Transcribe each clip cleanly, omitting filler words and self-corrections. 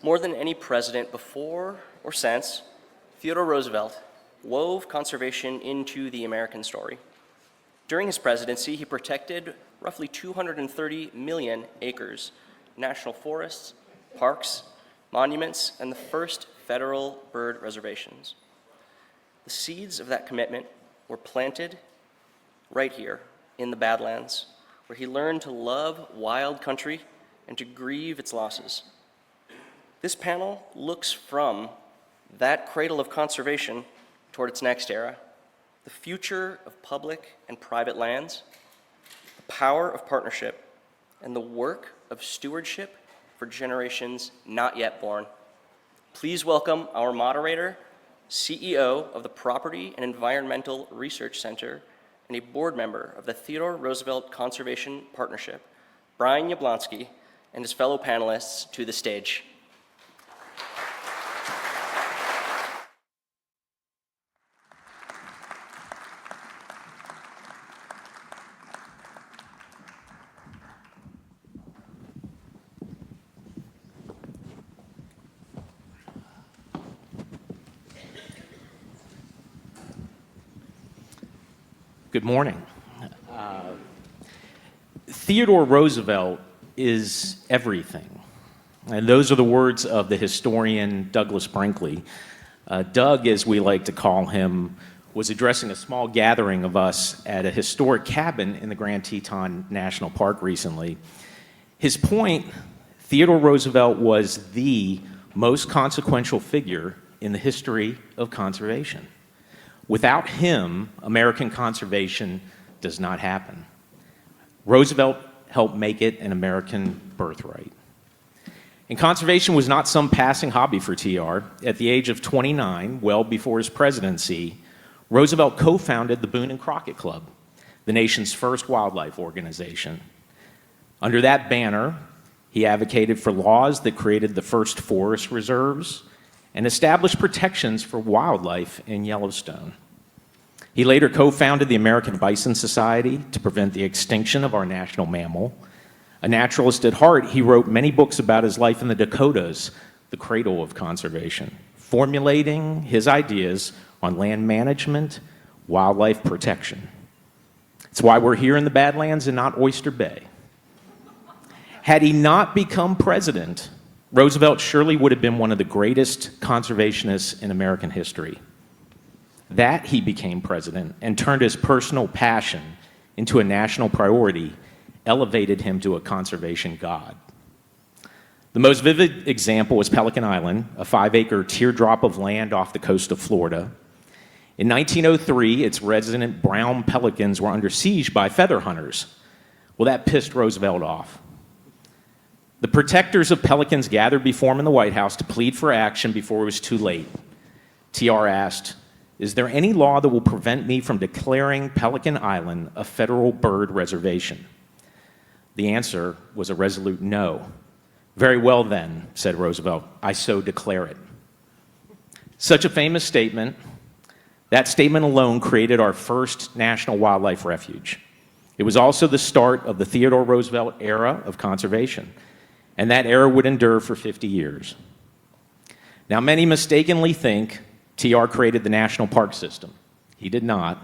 More than any president before or since, Theodore Roosevelt wove conservation into the American story. During his presidency, he protected roughly 230 million acres, national forests, parks, monuments, and the first federal bird reservations. The seeds of that commitment were planted right here in the Badlands, where he learned to love wild country and to grieve its losses. This panel looks from that cradle of conservation toward its next era, the future of public and private lands, the power of partnership, and the work of stewardship for generations not yet born. Please welcome our moderator, CEO of the Property and Environmental Research Center, and a board member of the Theodore Roosevelt Conservation Partnership, Brian Yablonski, and his fellow panelists to the stage. Good morning. Theodore Roosevelt is everything. And those are the words of the historian Douglas Brinkley. Doug, as we like to call him, was addressing a small gathering of us at a historic cabin in the Grand Teton National Park recently. His point, Theodore Roosevelt was the most consequential figure in the history of conservation. Without him, American conservation does not happen. Roosevelt helped make it an American birthright. And conservation was not some passing hobby for TR. At the age of 29, well before his presidency, Roosevelt co-founded the Boone and Crockett Club, the nation's first wildlife organization. Under that banner, he advocated for laws that created the first forest reserves and established protections for wildlife in Yellowstone. He later co-founded the American Bison Society to prevent the extinction of our national mammal. A naturalist at heart, he wrote many books about his life in the Dakotas, the cradle of conservation, formulating his ideas on land management, wildlife protection. It's why we're here in the Badlands and not Oyster Bay. Had he not become president, Roosevelt surely would have been one of the greatest conservationists in American history. That he became president and turned his personal passion into a national priority elevated him to a conservation god. The most vivid example was Pelican Island, a 5-acre teardrop of land off the coast of Florida. In 1903, its resident brown pelicans were under siege by feather hunters. Well, that pissed Roosevelt off. The protectors of pelicans gathered before him in the White House to plead for action before it was too late. TR asked, "Is there any law that will prevent me from declaring Pelican Island a federal bird reservation?" The answer was a resolute no. "Very well then," said Roosevelt, "I so declare it." Such a famous statement, that statement alone created our first national wildlife refuge. It was also the start of the Theodore Roosevelt era of conservation. And that era would endure for 50 years. Now, many mistakenly think TR created the national park system. He did not.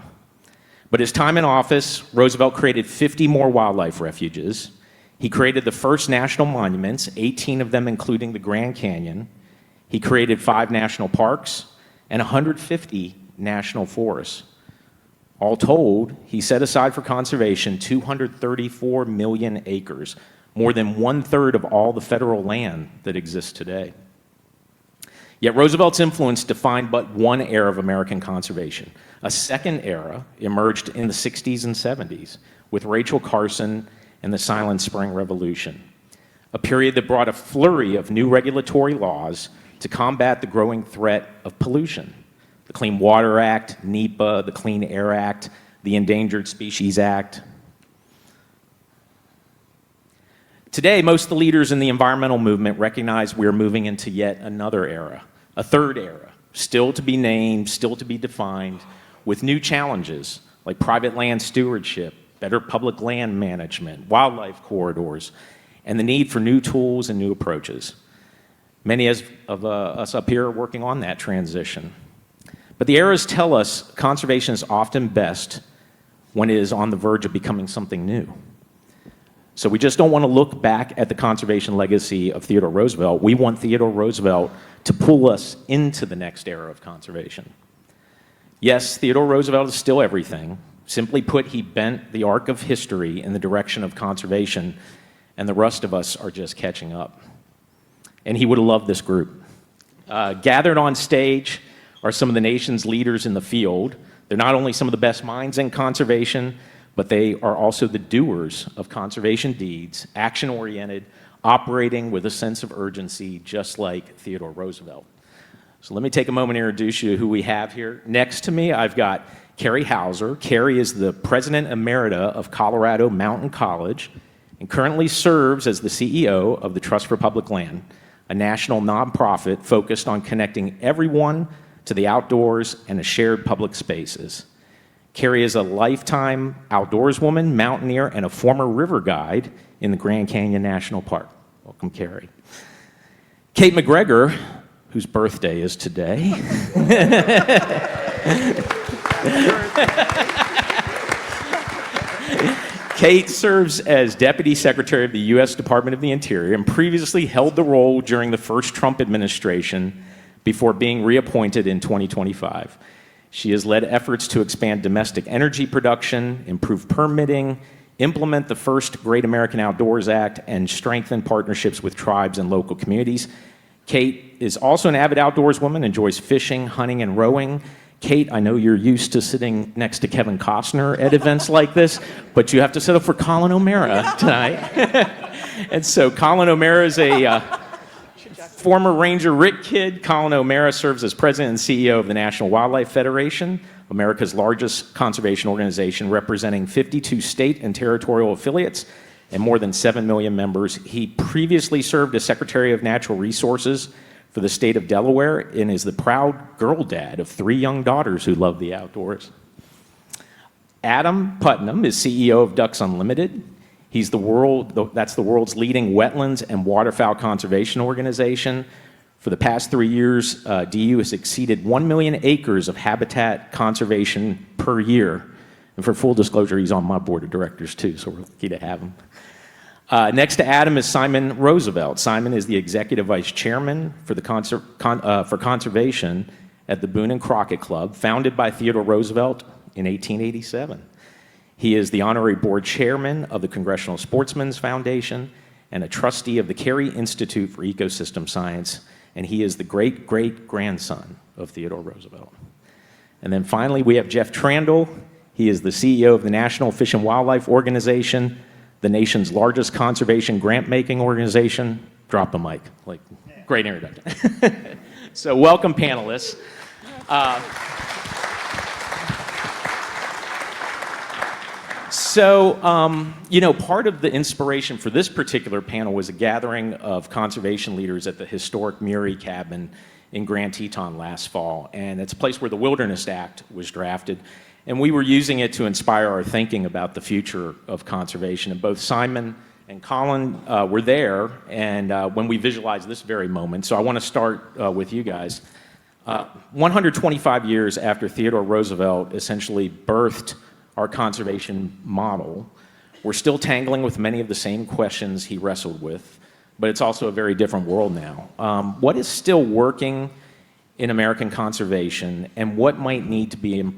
But his time in office, Roosevelt created 50 more wildlife refuges. He created the first national monuments, 18 of them including the Grand Canyon. He created 5 national parks and 150 national forests. All told, he set aside for conservation 234 million acres, more than 1/3 of all the federal land that exists today. Yet Roosevelt's influence defined but one era of American conservation. A second era emerged in the 60s and 70s with Rachel Carson and the Silent Spring Revolution, a period that brought a flurry of new regulatory laws to combat the growing threat of pollution. The Clean Water Act, NEPA, the Clean Air Act, the Endangered Species Act. Today, most of the leaders in the environmental movement recognize we're moving into yet another era, a third era, still to be named, still to be defined, with new challenges like private land stewardship, better public land management, wildlife corridors, and the need for new tools and new approaches. Many of us up here are working on that transition. But the eras tell us conservation is often best when it is on the verge of becoming something new. So we just don't want to look back at the conservation legacy of Theodore Roosevelt. We want Theodore Roosevelt to pull us into the next era of conservation. Yes, Theodore Roosevelt is still everything. Simply put, he bent the arc of history in the direction of conservation, and the rest of us are just catching up. And he would have loved this group. Gathered on stage are some of the nation's leaders in the field. They're not only some of the best minds in conservation, but they are also the doers of conservation deeds, action-oriented, operating with a sense of urgency, just like Theodore Roosevelt. So let me take a moment to introduce you to who we have here. Next to me, I've got Carrie Hauser. Carrie is the President Emerita of Colorado Mountain College and currently serves as the CEO of the Trust for Public Land, a national nonprofit focused on connecting everyone to the outdoors and the shared public spaces. Carrie is a lifetime outdoorswoman, mountaineer, and a former river guide in the Grand Canyon National Park. Welcome, Carrie. Kate MacGregor, whose birthday is today. Kate serves as Deputy Secretary of the U.S. Department of the Interior and previously held the role during the first Trump administration before being reappointed in 2025. She has led efforts to expand domestic energy production, improve permitting, implement the first Great American Outdoors Act, and strengthen partnerships with tribes and local communities. Kate is also an avid outdoorswoman, enjoys fishing, hunting, and rowing. Kate, I know you're used to sitting next to Kevin Costner at events like this, but you have to sit up for Collin O'Mara tonight. And so Collin O'Mara is a former Ranger Rick kid. Collin O'Mara serves as president and CEO of the National Wildlife Federation, America's largest conservation organization, representing 52 state and territorial affiliates and more than 7 million members. He previously served as Secretary of Natural Resources for the state of Delaware and is the proud girl dad of 3 young daughters who love the outdoors. Adam Putnam is CEO of Ducks Unlimited. He's that's the world's leading wetlands and waterfowl conservation organization. For the past 3 years, DU has exceeded 1 million acres of habitat conservation per year. And for full disclosure, he's on my board of directors too, so we're lucky to have him. Next to Adam is Simon Roosevelt. Simon is the executive vice chairman for conservation at the Boone and Crockett Club, founded by Theodore Roosevelt in 1887. He is the honorary board chairman of the Congressional Sportsmen's Foundation and a trustee of the Carrie Institute for Ecosystem Science, and he is the great-great-grandson of Theodore Roosevelt. And then finally, we have Jeff Trandahl. He is the CEO of the National Fish and Wildlife Organization, the nation's largest conservation grant-making organization. Drop the mic. Great introduction. So welcome, panelists. Part of the inspiration for this particular panel was a gathering of conservation leaders at the historic Murie Cabin in Grand Teton last fall. And it's a place where the Wilderness Act was drafted. And we were using it to inspire our thinking about the future of conservation. And both Simon and Collin were there and when we visualized this very moment. So I want to start with you guys. 125 years after Theodore Roosevelt essentially birthed our conservation model, we're still tangling with many of the same questions he wrestled with, but it's also a very different world now. What is still working in American conservation, and what might need to be?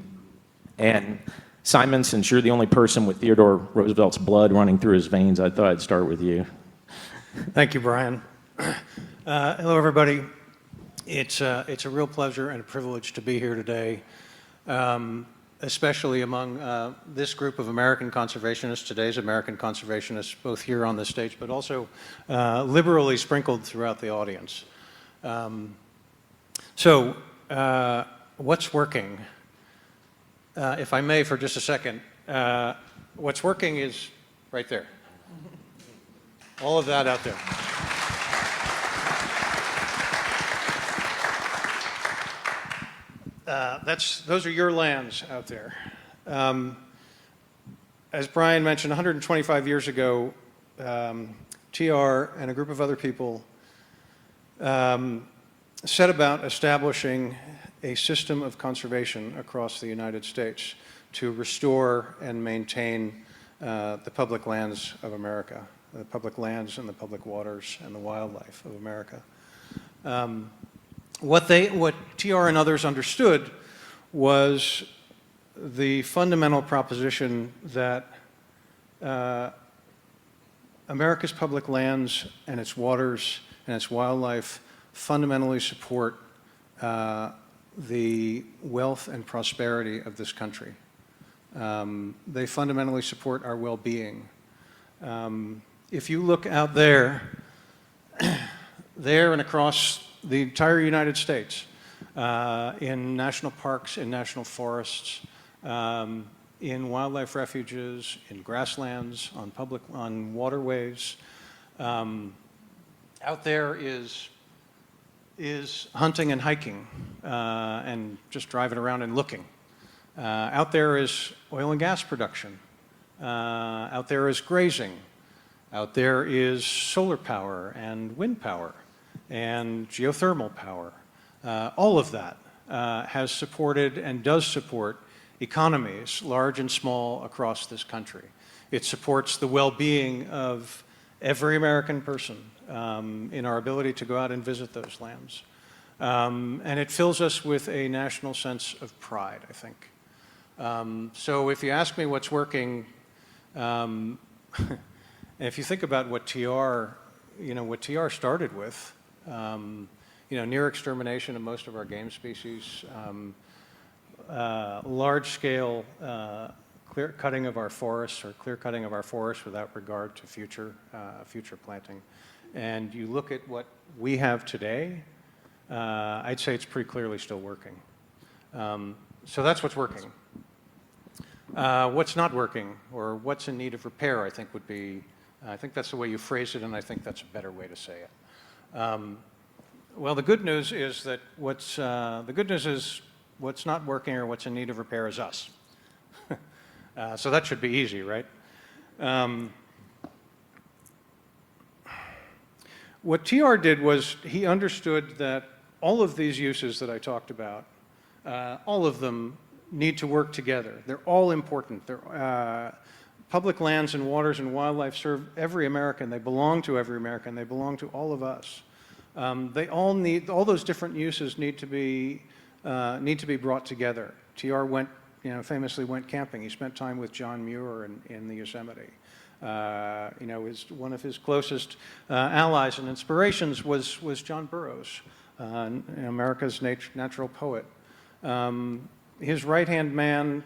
And Simon, since you're the only person with Theodore Roosevelt's blood running through his veins, I thought I'd start with you. Thank you, Brian. Hello, everybody. It's a real pleasure and a privilege to be here today, especially among this group of American conservationists, today's American conservationists, both here on the stage, but also liberally sprinkled throughout the audience. What's working? If I may, for just a second, what's working is right there. All of that out there. Those are your lands out there. As Brian mentioned, 125 years ago, TR and a group of other people set about establishing a system of conservation across the United States to restore and maintain the public lands of America, the public lands and the public waters and the wildlife of America. What TR and others understood was the fundamental proposition that America's public lands and its waters and its wildlife fundamentally support the wealth and prosperity of this country. They fundamentally support our well-being. If you look out there, there and across the entire United States, in national parks, in national forests, in wildlife refuges, in grasslands, on waterways, out there is hunting and hiking, and just driving around and looking. Out there is oil and gas production. Out there is grazing. Out there is solar power and wind power and geothermal power. All of that has supported and does support economies, large and small, across this country. It supports the well-being of every American person in our ability to go out and visit those lands. And it fills us with a national sense of pride, I think. So if you ask me what's working, if you think about what TR started with, near extermination of most of our game species, large-scale clear cutting of our forests, or clear cutting of our forests without regard to future planting. And you look at what we have today, I'd say it's pretty clearly still working. So that's what's working. What's not working, or what's in need of repair, I think that's the way you phrase it, and I think that's a better way to say it. Well, the good news is that what's not working or what's in need of repair is us. So that should be easy, right? What TR did was he understood that all of these uses that I talked about, all of them need to work together. They're all important. Public lands and waters and wildlife serve every American. They belong to every American. They belong to all of us. All those different uses need to be brought together. TR famously went camping. He spent time with John Muir in the Yosemite. One of his closest allies and inspirations was John Burroughs, America's natural poet. His right-hand man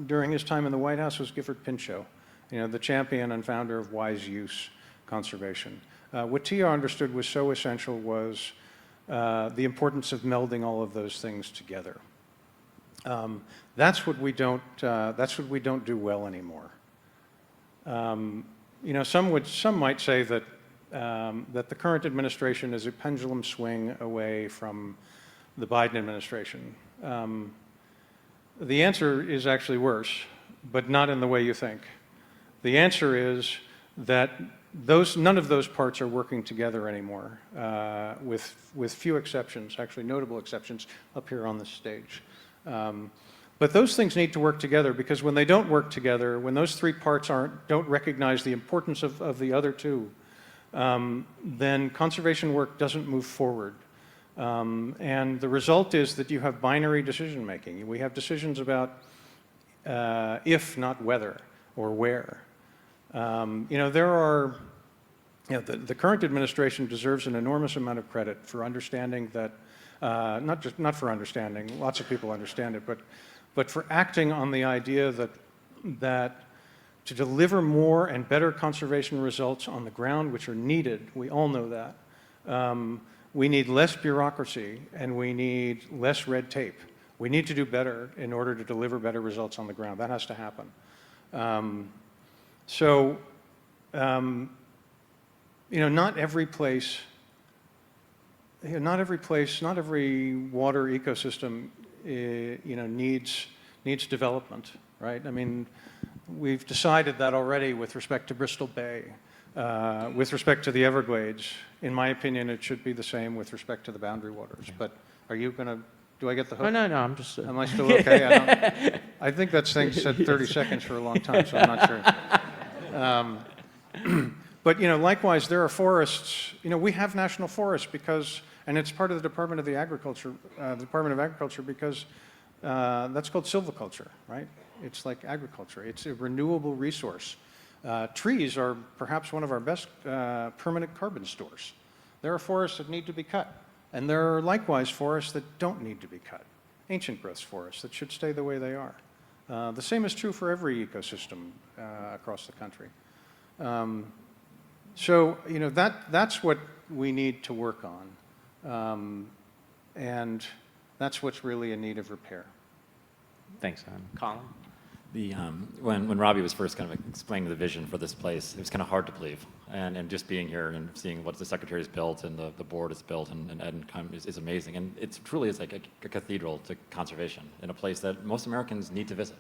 during his time in the White House was Gifford Pinchot, the champion and founder of wise use conservation. What TR understood was so essential was the importance of melding all of those things together. That's what we don't do well anymore. Some might say that the current administration is a pendulum swing away from the Biden administration. The answer is actually worse, but not in the way you think. The answer is that none of those parts are working together anymore, with few exceptions, actually notable exceptions, up here on this stage. But those things need to work together, because when they don't work together, when those three parts don't recognize the importance of the other two, then conservation work doesn't move forward. And the result is that you have binary decision making. We have decisions about if, not whether, or where. The current administration deserves an enormous amount of credit for understanding that, not for understanding, lots of people understand it, but for acting on the idea that to deliver more and better conservation results on the ground, which are needed, we all know that, we need less bureaucracy and we need less red tape. We need to do better in order to deliver better results on the ground. That has to happen. Not every place, not every water ecosystem, needs development, right? I mean, we've decided that already with respect to Bristol Bay. With respect to the Everglades, in my opinion, it should be the same with respect to the boundary waters. But are you going to, do I get the hook? Oh, no, I'm just... Am I still okay? I think that thing said 30 seconds for a long time, so I'm not sure. But, likewise, there are forests. We have national forests because, and it's part of the Department of Agriculture because that's called silviculture, right? It's like agriculture. It's a renewable resource. Trees are perhaps one of our best permanent carbon stores. There are forests that need to be cut, and there are likewise forests that don't need to be cut. Ancient growth forests that should stay the way they are. The same is true for every ecosystem across the country. So, that's what we need to work on, and that's what's really in need of repair. Thanks, Collin. When Robbie was first kind of explaining the vision for this place, it was kind of hard to believe. And just being here and seeing what the secretary has built and the board has built and Ed is amazing. And it truly is like a cathedral to conservation in a place that most Americans need to visit.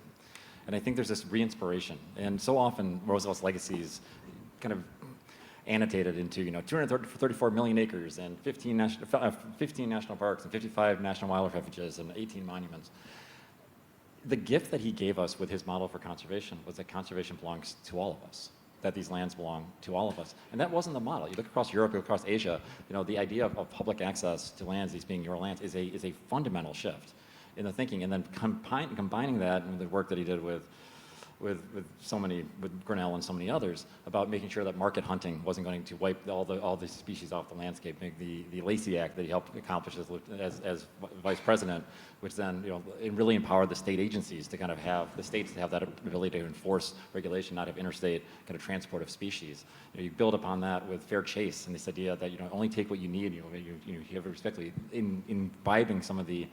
And I think there's this re-inspiration. And so often Roosevelt's legacy is kind of annotated into 234 million acres and 15 national parks and 55 national wildlife refuges and 18 monuments. The gift that he gave us with his model for conservation was that conservation belongs to all of us, that these lands belong to all of us. And that wasn't the model. You look across Europe, you look across Asia, the idea of public access to lands, these being your lands, is a fundamental shift in the thinking. And then combining that and the work that he did with Grinnell and so many others about making sure that market hunting wasn't going to wipe all the species off the landscape. The Lacey Act that he helped accomplish as vice president, which then it really empowered the state agencies to kind of have the states to have that ability to enforce regulation, not have interstate kind of transport of species. You build upon that with fair chase and this idea that only take what you need. You have respectfully imbibing some of the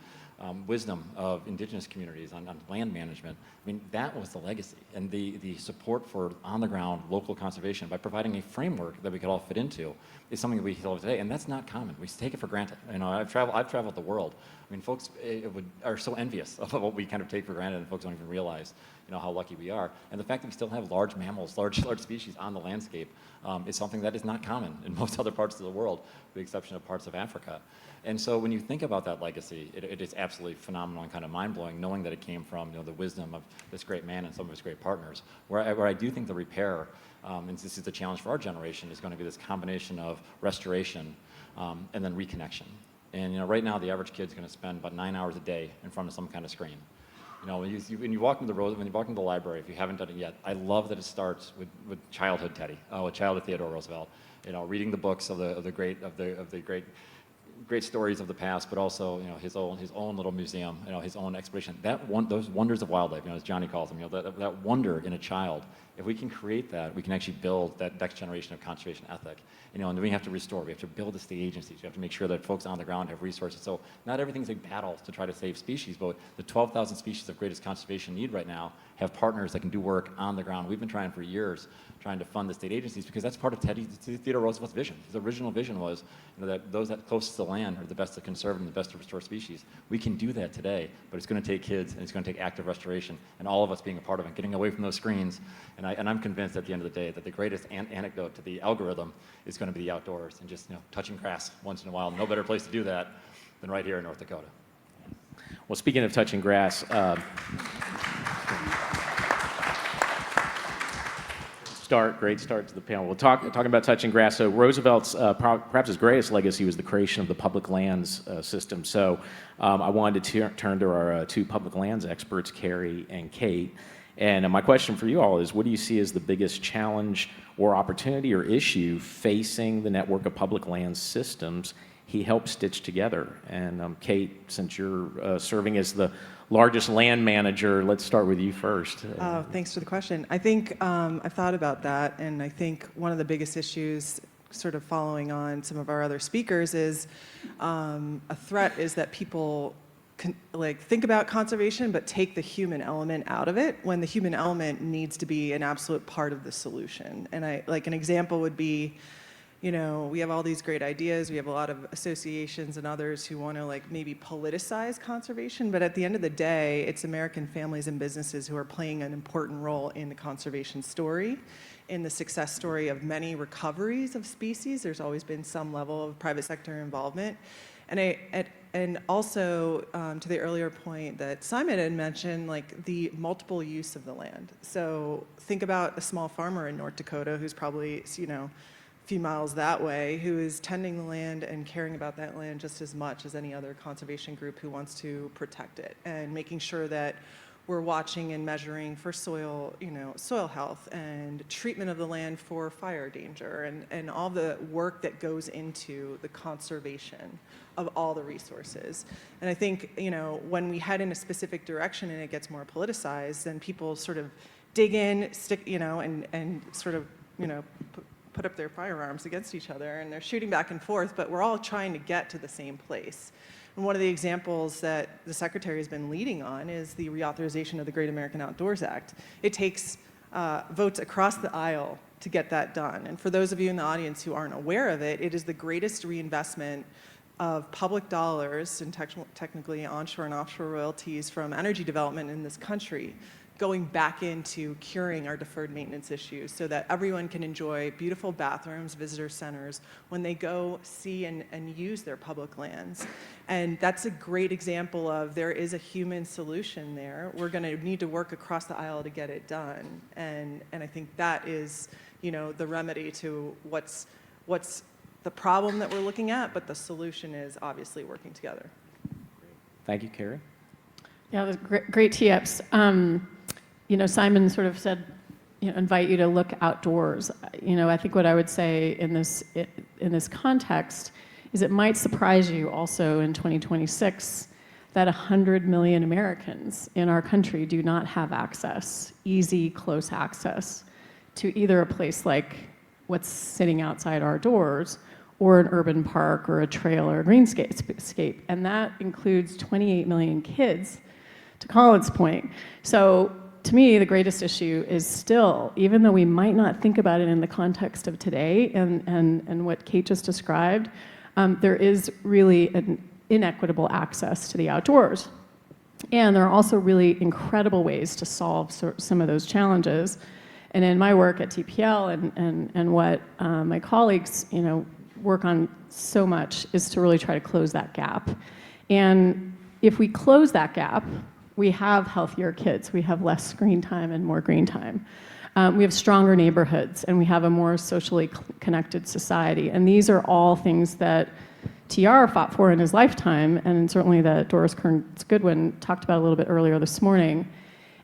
wisdom of indigenous communities on land management. I mean, that was the legacy. And the support for on-the-ground local conservation by providing a framework that we could all fit into is something that we still have today. And that's not common. We take it for granted. I've traveled the world. I mean, folks are so envious of what we kind of take for granted, and folks don't even realize how lucky we are. And the fact that we still have large mammals, large species on the landscape is something that is not common in most other parts of the world, with the exception of parts of Africa. And so when you think about that legacy, it is absolutely phenomenal and kind of mind-blowing, knowing that it came from the wisdom of this great man and some of his great partners. Where I do think the repair, and this is the challenge for our generation, is going to be this combination of restoration and then reconnection. And right now, the average kid's going to spend about 9 hours a day in front of some kind of screen. When you walk into the library, if you haven't done it yet, I love that it starts with childhood Teddy, with childhood Theodore Roosevelt. Reading the books of the great stories of the past, but also his own little museum, his own exploration. Those wonders of wildlife, as Johnny calls them, that wonder in a child. If we can create that, we can actually build that next generation of conservation ethic. And then we have to restore. We have to build the state agencies. We have to make sure that folks on the ground have resources. So not everything's a battle to try to save species, but the 12,000 species of greatest conservation need right now have partners that can do work on the ground. We've been trying for years, trying to fund the state agencies because that's part of Theodore Roosevelt's vision. His original vision was that those that closest to the land are the best to conserve and the best to restore species. We can do that today, but it's going to take kids and it's going to take active restoration and all of us being a part of it, getting away from those screens. And I'm convinced at the end of the day that the greatest antidote to the algorithm is going to be the outdoors and just touching grass once in a while. No better place to do that than right here in North Dakota. Well, speaking of touching grass, great start to the panel. We'll talking about touching grass. So Roosevelt's perhaps his greatest legacy was the creation of the public lands system. So I wanted to turn to our two public lands experts, Carrie and Kate. And my question for you all is, what do you see as the biggest challenge or opportunity or issue facing the network of public land systems he helped stitch together? And Kate, since you're serving as the largest land manager, let's start with you first. Thanks for the question. I think I've thought about that, and I think one of the biggest issues, sort of following on some of our other speakers, is a threat is that people think about conservation but take the human element out of it when the human element needs to be an absolute part of the solution. And an example would be, we have all these great ideas. We have a lot of associations and others who want to like maybe politicize conservation, but at the end of the day, it's American families and businesses who are playing an important role in the conservation story, in the success story of many recoveries of species. There's always been some level of private sector involvement. And also, to the earlier point that Simon had mentioned, like the multiple use of the land. So think about a small farmer in North Dakota who's probably, a few miles that way, who is tending the land and caring about that land just as much as any other conservation group who wants to protect it, and making sure that we're watching and measuring for soil health and treatment of the land for fire danger, and all the work that goes into the conservation of all the resources. And I think, when we head in a specific direction and it gets more politicized, then people sort of dig in, stick, and sort of, put up their firearms against each other, and they're shooting back and forth, but we're all trying to get to the same place. And one of the examples that the Secretary has been leading on is the reauthorization of the Great American Outdoors Act. It takes votes across the aisle to get that done. And for those of you in the audience who aren't aware of it, it is the greatest reinvestment of public dollars, and technically onshore and offshore royalties from energy development in this country, going back into curing our deferred maintenance issues so that everyone can enjoy beautiful bathrooms, visitor centers, when they go see and use their public lands. And that's a great example of there is a human solution there. We're going to need to work across the aisle to get it done. And I think that is, the remedy to what's the problem that we're looking at, but the solution is obviously working together. Thank you, Carrie. Yeah, that's great tee-ups. Simon sort of said, invite you to look outdoors. I think what I would say in this context is it might surprise you also in 2026 that 100 million Americans in our country do not have easy, close access to either a place like what's sitting outside our doors or an urban park or a trail or a greenscape. And that includes 28 million kids, to Collin's point. So to me, the greatest issue is still, even though we might not think about it in the context of today and what Kate just described, there is really an inequitable access to the outdoors. And there are also really incredible ways to solve some of those challenges. And in my work at TPL and what my colleagues work on so much is to really try to close that gap. And if we close that gap, we have healthier kids, we have less screen time and more green time. We have stronger neighborhoods, and we have a more socially connected society. And these are all things that TR fought for in his lifetime, and certainly that Doris Kearns Goodwin talked about a little bit earlier this morning.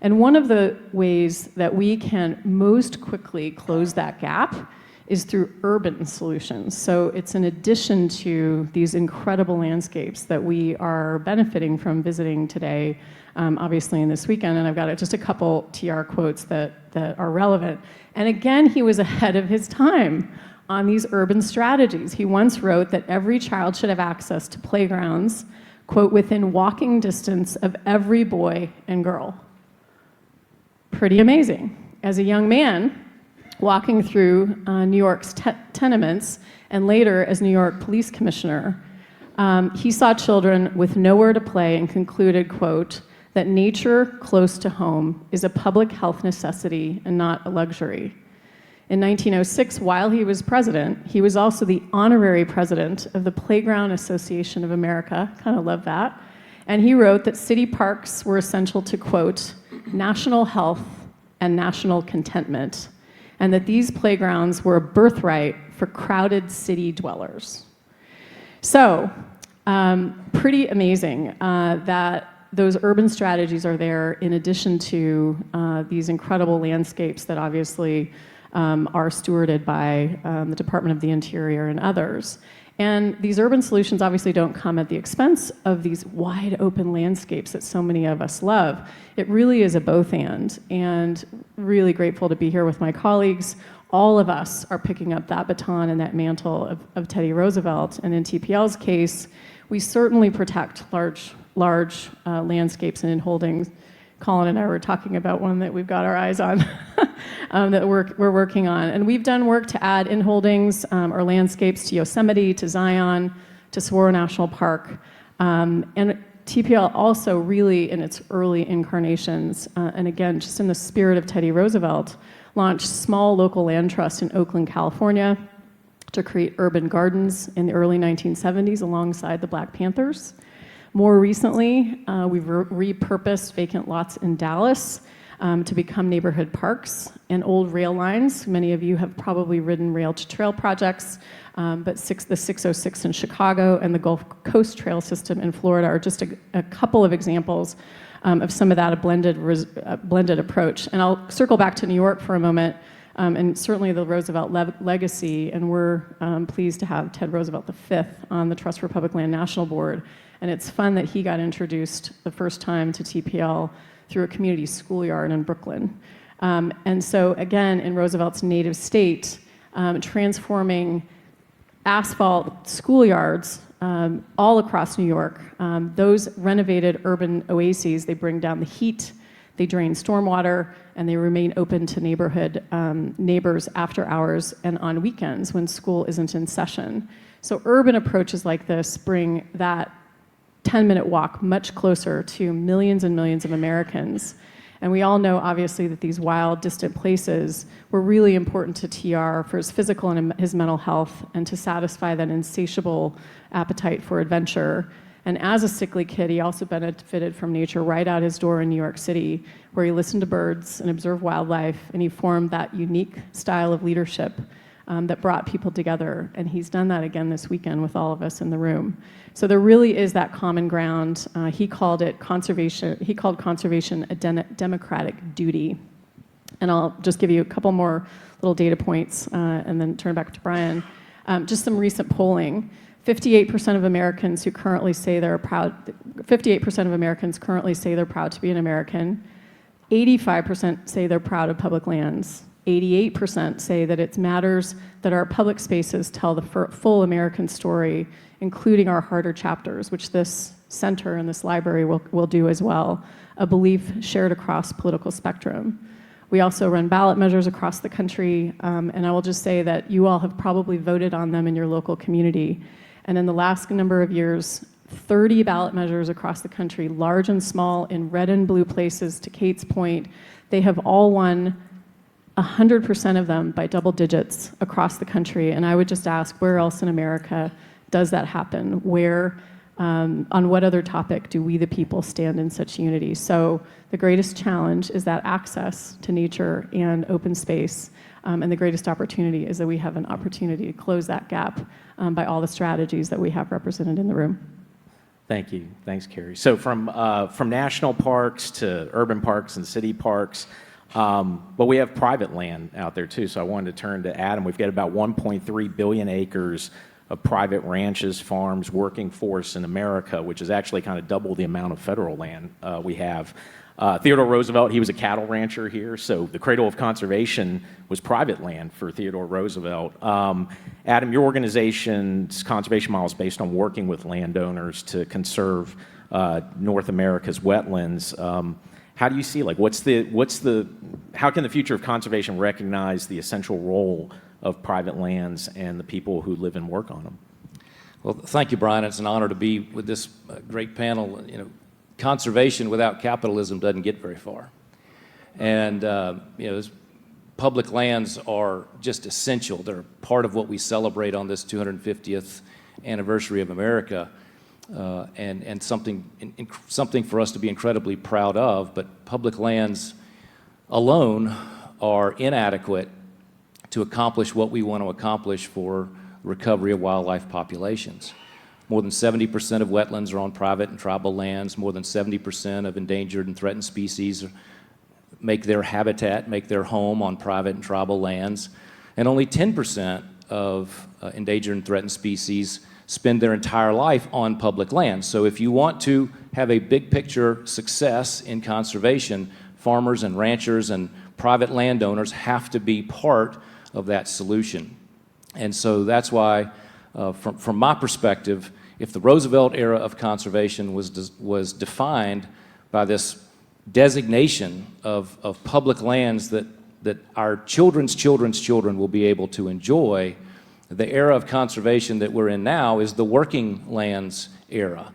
And one of the ways that we can most quickly close that gap is through urban solutions. So it's in addition to these incredible landscapes that we are benefiting from visiting today, obviously in this weekend, and I've got just a couple TR quotes that are relevant. And again, he was ahead of his time on these urban strategies. He once wrote that every child should have access to playgrounds, quote, within walking distance of every boy and girl. Pretty amazing. As a young man, walking through New York's tenements, and later as New York police commissioner, he saw children with nowhere to play and concluded, quote, that nature close to home is a public health necessity and not a luxury. In 1906, while he was president, he was also the honorary president of the Playground Association of America, kind of love that, and he wrote that city parks were essential to, quote, national health and national contentment, and that these playgrounds were a birthright for crowded city dwellers. So, pretty amazing that those urban strategies are there in addition to these incredible landscapes that obviously are stewarded by the Department of the Interior and others. And these urban solutions obviously don't come at the expense of these wide open landscapes that so many of us love. It really is a both and really grateful to be here with my colleagues. All of us are picking up that baton and that mantle of Teddy Roosevelt. And in TPL's case, we certainly protect large landscapes and in holdings. Collin and I were talking about one that we've got our eyes on that we're working on. And we've done work to add in-holdings or landscapes to Yosemite, to Zion, to Saguaro National Park. And TPL also really in its early incarnations, and again, just in the spirit of Teddy Roosevelt, launched small local land trust in Oakland, California to create urban gardens in the early 1970s alongside the Black Panthers. More recently, we've repurposed vacant lots in Dallas to become neighborhood parks and old rail lines. Many of you have probably ridden rail to trail projects, but the 606 in Chicago and the Gulf Coast Trail System in Florida are just a couple of examples of some of that blended approach. And I'll circle back to New York for a moment, and certainly the Roosevelt legacy, and we're pleased to have Ted Roosevelt V on the Trust for Public Land National Board. And it's fun that he got introduced the first time to TPL through a community schoolyard in Brooklyn. And so again, in Roosevelt's native state, transforming asphalt schoolyards all across New York, those renovated urban oases, they bring down the heat, they drain stormwater, and they remain open to neighborhood neighbors after hours and on weekends when school isn't in session. So urban approaches like this bring that 10-minute walk much closer to millions and millions of Americans. And we all know, obviously, that these wild, distant places were really important to TR for his physical and his mental health and to satisfy that insatiable appetite for adventure. And as a sickly kid, he also benefited from nature right out his door in New York City, where he listened to birds and observed wildlife, and he formed that unique style of leadership that brought people together. And he's done that again this weekend with all of us in the room. So there really is that common ground. He called conservation a democratic duty. And I'll just give you a couple more little data points and then turn back to Brian. Just some recent polling. 58% of Americans who currently say they're proud, 58% of Americans currently say they're proud to be an American. 85% say they're proud of public lands. 88% say that it matters that our public spaces tell the full American story, including our harder chapters, which this center and this library will do as well, a belief shared across political spectrum. We also run ballot measures across the country, and I will just say that you all have probably voted on them in your local community. And in the last number of years, 30 ballot measures across the country, large and small, in red and blue places, to Kate's point, they have all won 100% of them by double digits across the country. And I would just ask, where else in America does that happen? Where, on what other topic do we the people stand in such unity? So the greatest challenge is that access to nature and open space. And the greatest opportunity is that we have an opportunity to close that gap by all the strategies that we have represented in the room. Thank you. Thanks, Carrie. So from national parks to urban parks and city parks, but we have private land out there too. So I wanted to turn to Adam. We've got about 1.3 billion acres of private ranches, farms, working force in America, which is actually kind of double the amount of federal land we have. Theodore Roosevelt, he was a cattle rancher here, so the cradle of conservation was private land for Theodore Roosevelt. Adam, your organization's conservation model is based on working with landowners to conserve North America's wetlands. How do you see, like, how can the future of conservation recognize the essential role of private lands and the people who live and work on them? Well, thank you, Brian. It's an honor to be with this great panel. You know, conservation without capitalism doesn't get very far. And, public lands are just essential. They're part of what we celebrate on this 250th anniversary of America. And something for us to be incredibly proud of, but public lands alone are inadequate to accomplish what we want to accomplish for recovery of wildlife populations. More than 70% of wetlands are on private and tribal lands. More than 70% of endangered and threatened species make their habitat, make their home on private and tribal lands. And only 10% of endangered and threatened species spend their entire life on public lands. So if you want to have a big picture success in conservation, farmers and ranchers and private landowners have to be part of that solution. And so that's why, from my perspective, if the Roosevelt era of conservation was defined by this designation of public lands that that our children's children's children will be able to enjoy. The era of conservation that we're in now is the working lands era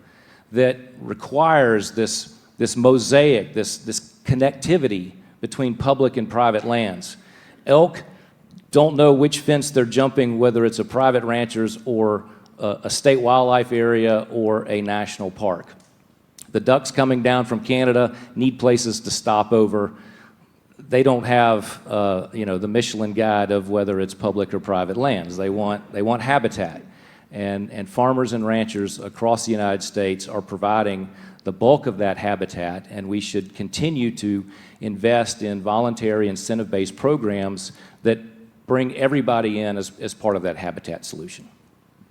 that requires this mosaic, this connectivity between public and private lands. Elk don't know which fence they're jumping, whether it's a private rancher's or a state wildlife area or a national park. The ducks coming down from Canada need places to stop over. They don't have, the Michelin guide of whether it's public or private lands. They want habitat. And farmers and ranchers across the United States are providing the bulk of that habitat, and we should continue to invest in voluntary incentive-based programs that bring everybody in as part of that habitat solution.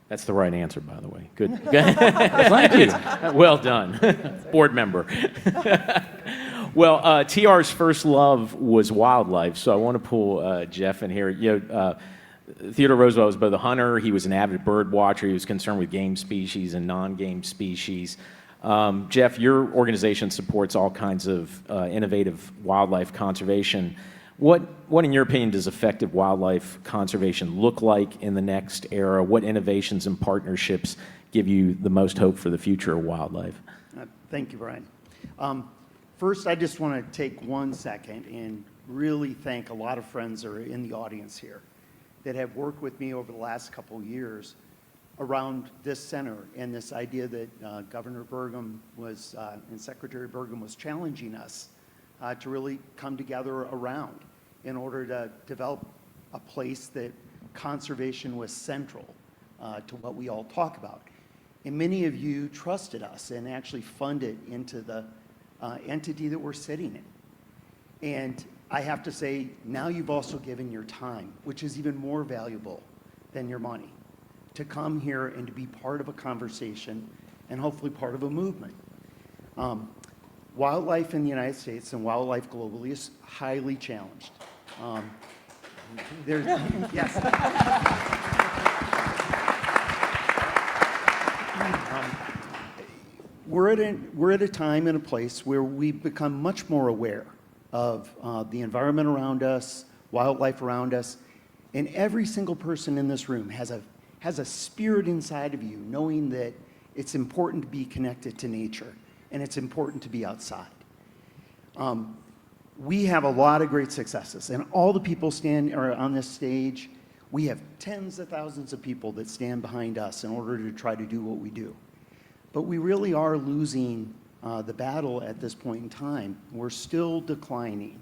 That's the right answer, by the way. Good. Thank you. Well done, board member. Well, TR's first love was wildlife, so I want to pull Jeff in here. Theodore Roosevelt was both a hunter, he was an avid bird watcher, he was concerned with game species and non-game species. Jeff, your organization supports all kinds of innovative wildlife conservation. What, in your opinion, does effective wildlife conservation look like in the next era? What innovations and partnerships give you the most hope for the future of wildlife? Thank you, Brian. First, I just want to take 1 second and really thank a lot of friends that are in the audience here that have worked with me over the last couple of years around this center and this idea that Governor Burgum was, and Secretary Burgum was challenging us to really come together around in order to develop a place that conservation was central to what we all talk about. And many of you trusted us and actually funded into the entity that we're sitting in. And I have to say, now you've also given your time, which is even more valuable than your money, to come here and to be part of a conversation and hopefully part of a movement. Wildlife in the United States and wildlife globally is highly challenged. Yes. We're at a time and a place where we've become much more aware of the environment around us, wildlife around us, and every single person in this room has a spirit inside of you knowing that it's important to be connected to nature and it's important to be outside. We have a lot of great successes, and all the people on this stage, we have tens of thousands of people that stand behind us in order to try to do what we do. But we really are losing the battle at this point in time. We're still declining,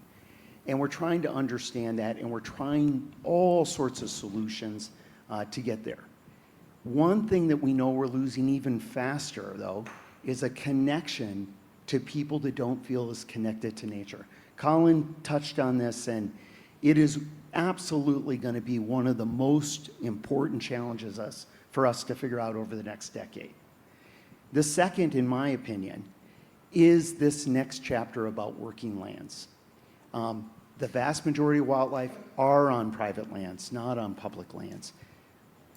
and we're trying to understand that, and we're trying all sorts of solutions to get there. One thing that we know we're losing even faster, though, is a connection to people that don't feel as connected to nature. Collin touched on this, and it is absolutely going to be one of the most important challenges for us to figure out over the next decade. The second, in my opinion, is this next chapter about working lands. The vast majority of wildlife are on private lands, not on public lands.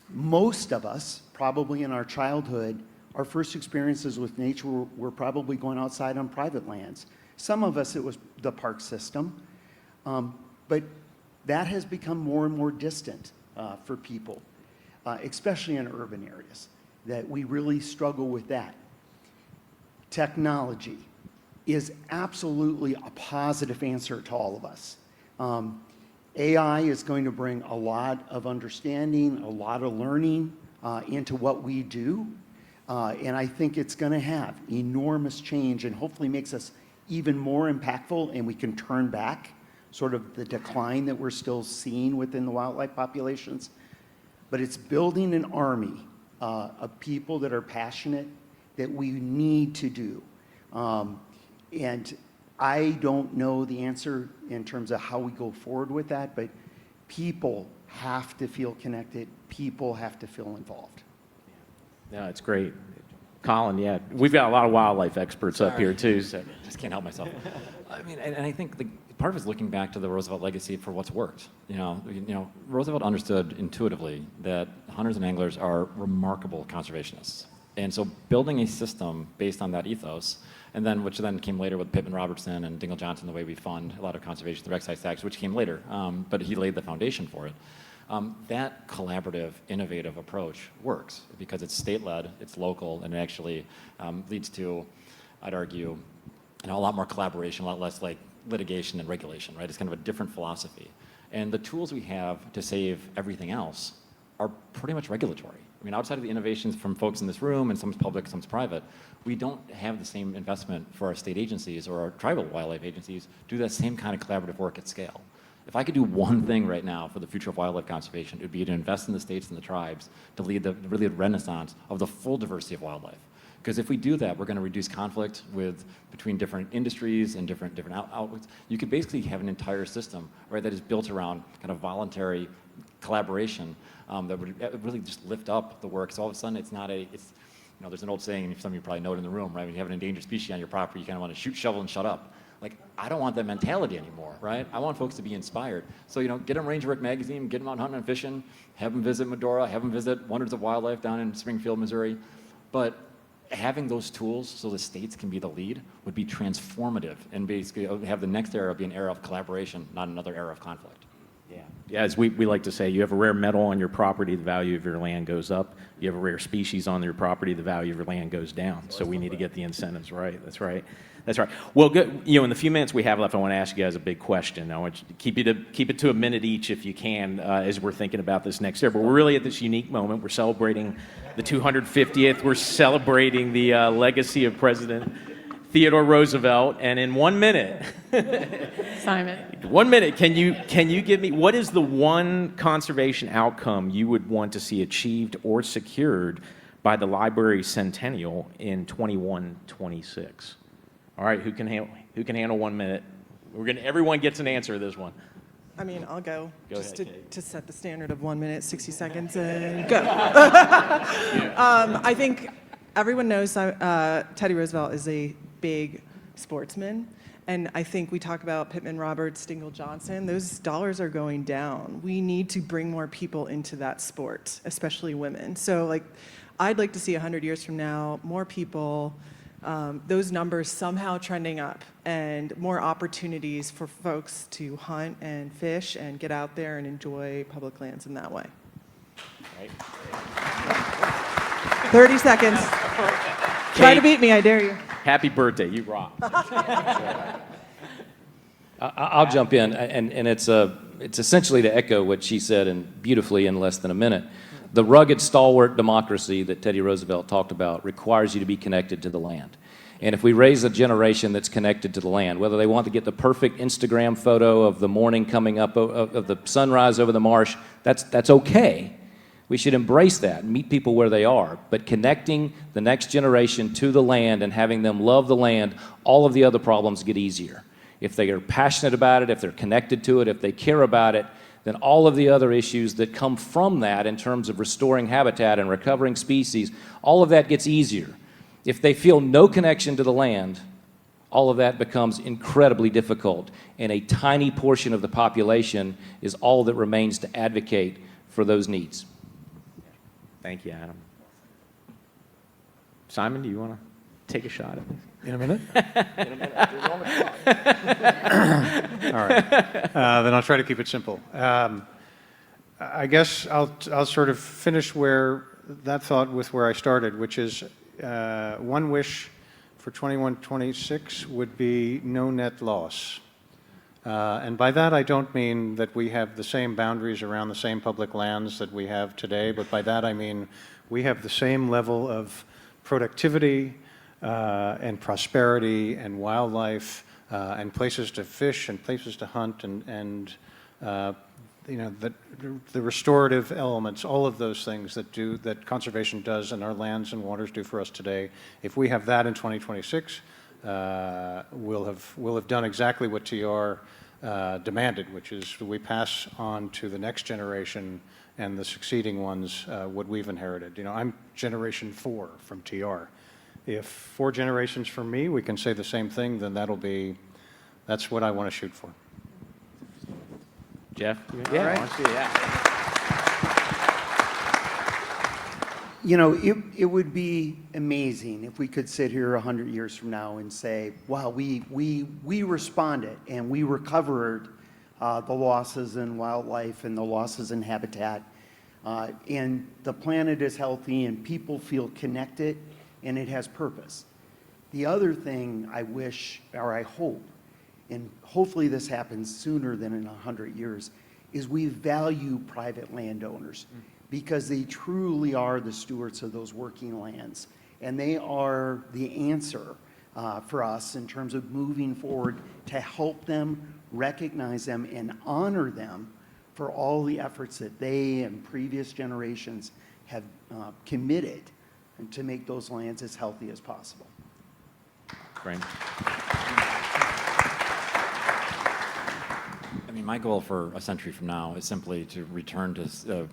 Most of us, probably in our childhood, our first experiences with nature were probably going outside on private lands. Some of us, it was the park system, but that has become more and more distant for people, especially in urban areas, that we really struggle with that. Technology is absolutely a positive answer to all of us. AI is going to bring a lot of understanding, a lot of learning into what we do, and I think it's going to have enormous change and hopefully makes us even more impactful, and we can turn back sort of the decline that we're still seeing within the wildlife populations. But it's building an army of people that are passionate that we need to do. And I don't know the answer in terms of how we go forward with that, but people have to feel connected. People have to feel involved. Yeah, it's great. Collin, yeah, we've got a lot of wildlife experts up here too. So. Just can't help myself. I mean, and I think part of it is looking back to the Roosevelt legacy for what's worked. You know, Roosevelt understood intuitively that hunters and anglers are remarkable conservationists. And so building a system based on that ethos, and then which then came later with Pittman Robertson and Dingell Johnson, the way we fund a lot of conservation through excise tax, which came later, but he laid the foundation for it. That collaborative, innovative approach works because it's state-led, it's local, and it actually leads to, I'd argue, a lot more collaboration, a lot less like litigation and regulation, right? It's kind of a different philosophy. And the tools we have to save everything else are pretty much regulatory. I mean, outside of the innovations from folks in this room, and some's public, some's private, we don't have the same investment for our state agencies or our tribal wildlife agencies do that same kind of collaborative work at scale. If I could do one thing right now for the future of wildlife conservation, it would be to invest in the states and the tribes to lead the really renaissance of the full diversity of wildlife. Because if we do that, we're going to reduce conflict between different industries and different outlets. You could basically have an entire system, right, that is built around kind of voluntary collaboration that would really just lift up the work. So all of a sudden, it's not there's an old saying, and some of you probably know it in the room, right? When you have an endangered species on your property, you kind of want to shoot, shovel, and shut up. Like, I don't want that mentality anymore, right? I want folks to be inspired. So, get them Ranger Work magazine, get them out hunting and fishing, have them visit Medora, have them visit Wonders of Wildlife down in Springfield, Missouri. But having those tools so the states can be the lead would be transformative and basically have the next era be an era of collaboration, not another era of conflict. Yeah, as we like to say, you have a rare metal on your property, the value of your land goes up. You have a rare species on your property, the value of your land goes down. So we need to get the incentives right. That's right. That's right. Well, good. In the few minutes we have left, I want to ask you guys a big question. I want you to keep it to a minute each if you can, as we're thinking about this next year. But we're really at this unique moment. We're celebrating the 250th. We're celebrating the legacy of President Theodore Roosevelt. And in 1 minute, Simon. 1 minute, can you give me, what is the one conservation outcome you would want to see achieved or secured by the library centennial in 2126? All right, who can handle 1 minute? Everyone gets an answer to this one. I mean, I'll go. Go just ahead, to set the standard of 1 minute, 60 seconds, and go. I think everyone knows Teddy Roosevelt is a big sportsman. And I think we talk about Pittman Roberts, Dingell Johnson. Those dollars are going down. We need to bring more people into that sport, especially women. So, I'd like to see 100 years from now, more people, those numbers somehow trending up, and more opportunities for folks to hunt and fish and get out there and enjoy public lands in that way. Right. 30 seconds. Try to beat me, I dare you. Happy birthday, you rock. I'll jump in, and it's essentially to echo what she said, and beautifully in less than a minute. The rugged, stalwart democracy that Teddy Roosevelt talked about requires you to be connected to the land. And if we raise a generation that's connected to the land, whether they want to get the perfect Instagram photo of the morning coming up of the sunrise over the marsh, that's okay. We should embrace that and meet people where they are. But connecting the next generation to the land and having them love the land, all of the other problems get easier. If they are passionate about it, if they're connected to it, if they care about it, then all of the other issues that come from that in terms of restoring habitat and recovering species, all of that gets easier. If they feel no connection to the land, all of that becomes incredibly difficult. And a tiny portion of the population is all that remains to advocate for those needs. Thank you, Adam. Simon, do you want to take a shot at this? In a minute? All right. Then I'll try to keep it simple. I guess I'll sort of finish that thought with where I started, which is one wish for 2126 would be no net loss. And by that, I don't mean that we have the same boundaries around the same public lands that we have today, but by that I mean we have the same level of productivity and prosperity and wildlife and places to fish and places to hunt and the restorative elements, all of those things that conservation does and our lands and waters do for us today. If we have that in 2026, we'll have done exactly what TR demanded, which is we pass on to the next generation and the succeeding ones what we've inherited. I'm generation 4 from TR. If 4 generations from me, we can say the same thing, then that's what I want to shoot for. Jeff? Yeah. Yeah. You know, it would be amazing if we could sit here 100 years from now and say, wow, we responded and we recovered the losses in wildlife and the losses in habitat, and the planet is healthy and people feel connected and it has purpose. The other thing I wish, or I hope, and hopefully this happens sooner than in 100 years, is we value private landowners because they truly are the stewards of those working lands. And they are the answer for us in terms of moving forward to help them, recognize them, and honor them for all the efforts that they and previous generations have committed to make those lands as healthy as possible. Great. I mean, my goal for a century from now is simply to return to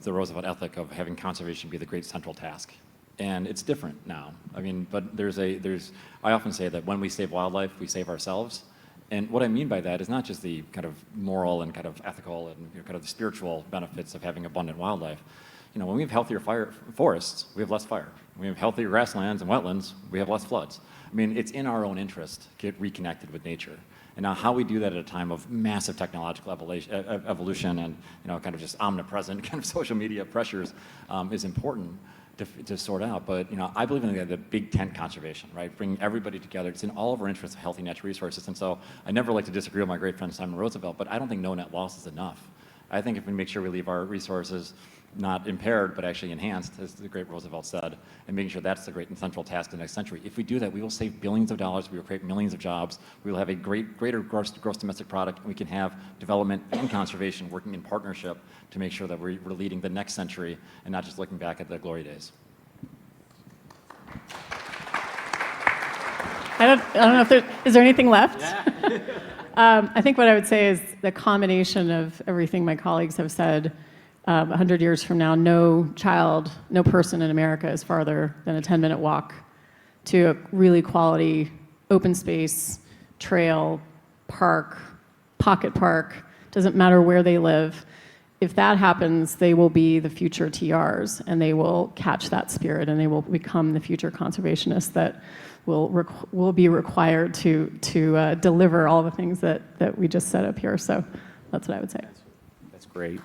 the Roosevelt ethic of having conservation be the great central task. And it's different now. I mean, but I often say that when we save wildlife, we save ourselves. And what I mean by that is not just the kind of moral and kind of ethical and kind of the spiritual benefits of having abundant wildlife. You know, when we have healthier forests, we have less fire. When we have healthier grasslands and wetlands, we have less floods. I mean, it's in our own interest to get reconnected with nature. And now how we do that at a time of massive technological evolution and, you know, kind of just omnipresent kind of social media pressures is important to sort out. But, you know, I believe in the big tent conservation, right? Bringing everybody together. It's in all of our interests of healthy natural resources. And so I never like to disagree with my great friend Simon Roosevelt, but I don't think no net loss is enough. I think if we make sure we leave our resources not impaired, but actually enhanced, as the great Roosevelt said, and making sure that's the great and central task of the next century. If we do that, we will save billions of dollars, we will create millions of jobs, we will have a greater gross domestic product, and we can have development and conservation working in partnership to make sure that we're leading the next century and not just looking back at the glory days. I don't know if is there anything left? Yeah. I think what I would say is the combination of everything my colleagues have said. 100 years from now, no child, no person in America is farther than a 10-minute walk to a really quality open space, trail, park, pocket park, doesn't matter where they live. If that happens, they will be the future TRs, and they will catch that spirit, and they will become the future conservationists that will be required to deliver all the things that we just set up here. So that's what I would say. That's great.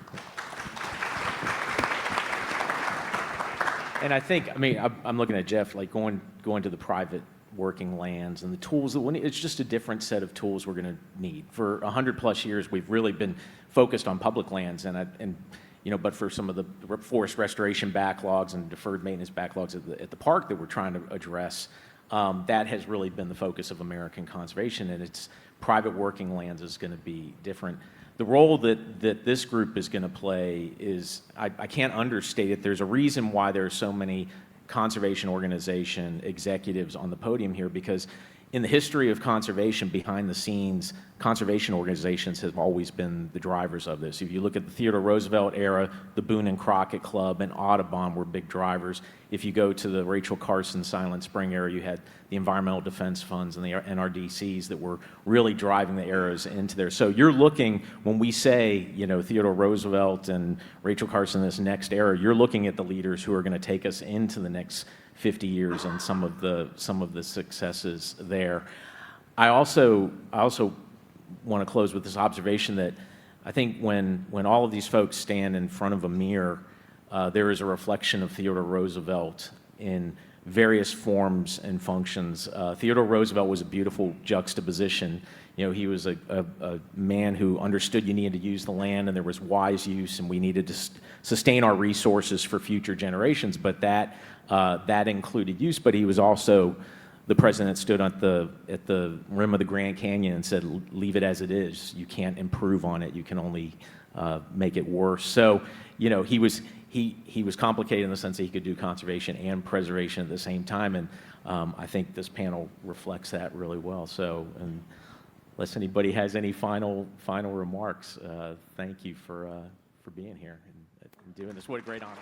And I think, I mean, I'm looking at Jeff, like going to the private working lands and the tools that it's just a different set of tools we're going to need. For 100+ years, we've really been focused on public lands, and you know, but for some of the forest restoration backlogs and deferred maintenance backlogs at the park that we're trying to address, that has really been the focus of American conservation, and it's private working lands is going to be different. The role that this group is going to play is, I can't understate it. There's a reason why there are so many conservation organization executives on the podium here, because in the history of conservation, behind the scenes, conservation organizations have always been the drivers of this. If you look at the Theodore Roosevelt era, the Boone and Crockett Club and Audubon were big drivers. If you go to the Rachel Carson Silent Spring era, you had the Environmental Defense Funds and the NRDCs that were really driving the eras into there. So you're looking, when we say, you know, Theodore Roosevelt and Rachel Carson, this next era, you're looking at the leaders who are going to take us into the next 50 years and some of the successes there. I also want to close with this observation that I think when all of these folks stand in front of a mirror, there is a reflection of Theodore Roosevelt in various forms and functions. Theodore Roosevelt was a beautiful juxtaposition. You know, he was a man who understood you needed to use the land and there was wise use, and we needed to sustain our resources for future generations, but that included use. But he was also the president that stood at the rim of the Grand Canyon and said, leave it as it is. You can't improve on it. You can only make it worse. So, you know, he was complicated in the sense that he could do conservation and preservation at the same time, and I think this panel reflects that really well. So, unless anybody has any final remarks, thank you for being here and doing this. What a great honor.